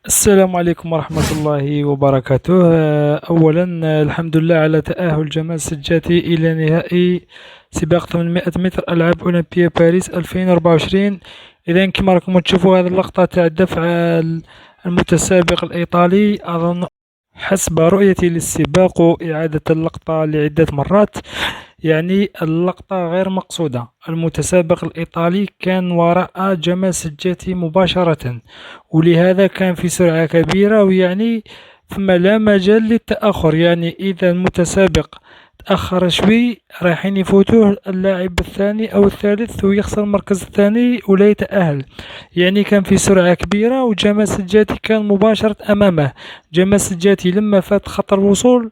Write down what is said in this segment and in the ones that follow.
السلام عليكم ورحمة الله وبركاته. أولا، الحمد لله على تأهل جمال سجاتي إلى نهائي سباق 800 متر ألعاب أولمبيا باريس 2024. إذا كما راكم تشوفوا هذه اللقطة تاع الدفع المتسابق الإيطالي، أظن حسب رؤيتي للسباق وإعادة اللقطة لعدة مرات، يعني اللقطة غير مقصودة. المتسابق الإيطالي كان وراء جمال سجاتي مباشرة، ولهذا كان في سرعة كبيرة، ويعني ثم لا مجال للتأخر. يعني إذا المتسابق تأخر شوي رايحين يفوتوه اللاعب الثاني أو الثالث ويخسر المركز الثاني ولا يتأهل. يعني كان في سرعة كبيرة وجمال سجاتي كان مباشرة أمامه. جمال سجاتي لما فات خط الوصول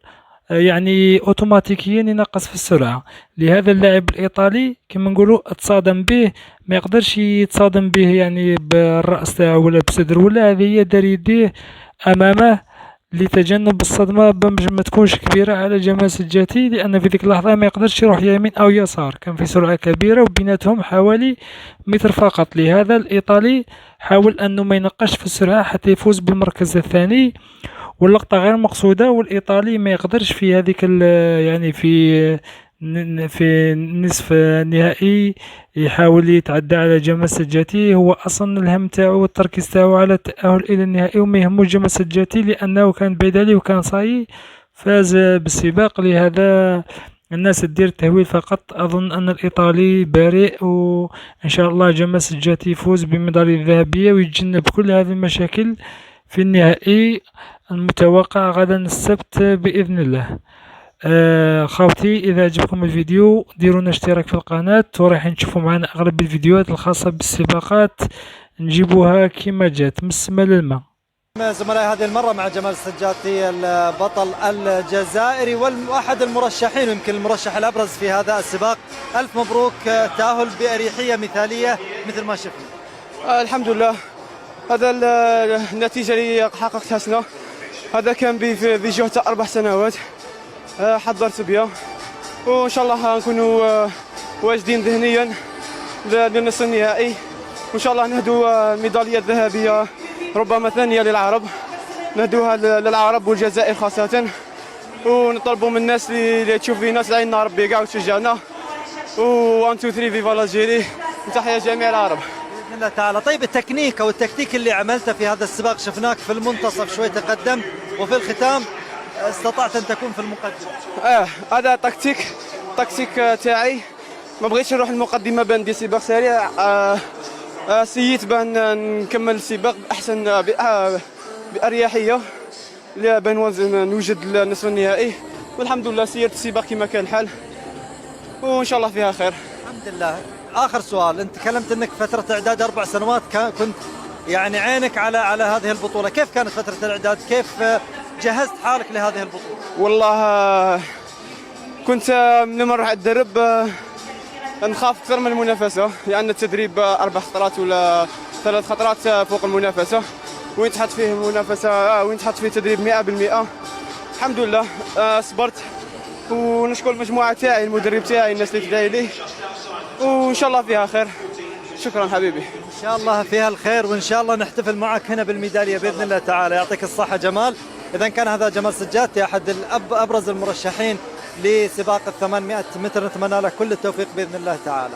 يعني اوتوماتيكيا ينقص في السرعة. لهذا اللاعب الإيطالي كما نقولوا تصادم به، ما يقدرش يتصادم به يعني بالرأس تاعو ولا بصدر، ولا هذه هي دار يديه أمامه لتجنب الصدمة باش ما تكونش كبيرة على جمال سجاتي، لأن في ذيك اللحظة ما يقدرش يروح يمين أو يسار، كان في سرعة كبيرة وبيناتهم حوالي متر فقط. لهذا الإيطالي حاول أنه ما ينقصش في السرعة حتى يفوز بالمركز الثاني، واللقطة غير مقصودة. والإيطالي ما يقدرش في هذيك يعني في نصف النهائي يحاول يتعدى على جمال سجاتي. هو أصلا الهم تاعو والتركيز تاعو على التأهل إلى النهائي، وما يهموش جمال سجاتي لأنه كان بعيد عليه وكان صاي فاز بالسباق. لهذا الناس تدير التهويل فقط. أظن أن الإيطالي بريء، وإن شاء الله جمال سجاتي يفوز بالميدالية الذهبية ويتجنب كل هذه المشاكل في النهائي المتوقع غدا السبت بإذن الله. خاوتي، إذا عجبكم الفيديو ديروا لنا اشتراك في القناة، وراح تشوفوا معنا أغلب الفيديوهات الخاصة بالسباقات نجيبوها كما جات من السما للماء. زملائي هذه المرة مع جمال السجاتي البطل الجزائري وأحد المرشحين ويمكن المرشح الأبرز في هذا السباق. ألف مبروك، تأهل بأريحية مثالية مثل ما شفنا. الحمد لله. هذا النتيجة اللي حققتها سنة، هذا كان في جهد 4 سنوات حضرت بها، وإن شاء الله نكونوا واجدين ذهنيا للنصف النهائي، وإن شاء الله نهدوا الميدالية الذهبية ربما ثانية للعرب، نهدوها للعرب والجزائر خاصة، ونطلبوا من الناس اللي تشوف فينا تعيننا ربي كاع وتشجعنا، و 1 2 3 فيفا لاجيري، وتحية جميع العرب بإذن الله تعالى. طيب التكنيك أو التكتيك اللي عملته في هذا السباق، شفناك في المنتصف شوي تقدم وفي الختام استطعت أن تكون في المقدمة. هذا تكتيك تاعي، ما بغيتش نروح المقدمة بان ندير سباق سريع. سييت بان نكمل السباق بأحسن بأريحية بان نوجد النصف النهائي، والحمد لله سيرت السباق كما كان الحال، وإن شاء الله فيها خير. الحمد لله. آخر سؤال، أنت تكلمت أنك فترة إعداد 4 سنوات كنت يعني عينك على هذه البطولة، كيف كانت فترة الإعداد؟ كيف جهزت حالك لهذه البطولة؟ والله كنت من مرة أتدرب نخاف أكثر من المنافسة، لأن التدريب 4 خطرات ولا 3 خطرات فوق المنافسة، وين تحط فيه المنافسة وين تحط فيه تدريب 100%. الحمد لله صبرت، ونشكر المجموعة تاعي، المدرب تاعي، الناس اللي تدعي لي، وإن شاء الله فيها خير. شكرا حبيبي. إن شاء الله فيها الخير، وإن شاء الله نحتفل معك هنا بالميدالية بإذن الله تعالى. يعطيك الصحة جمال. إذا كان هذا جمال سجاتي أحد أبرز المرشحين لسباق 800 متر، نتمنى له كل التوفيق بإذن الله تعالى.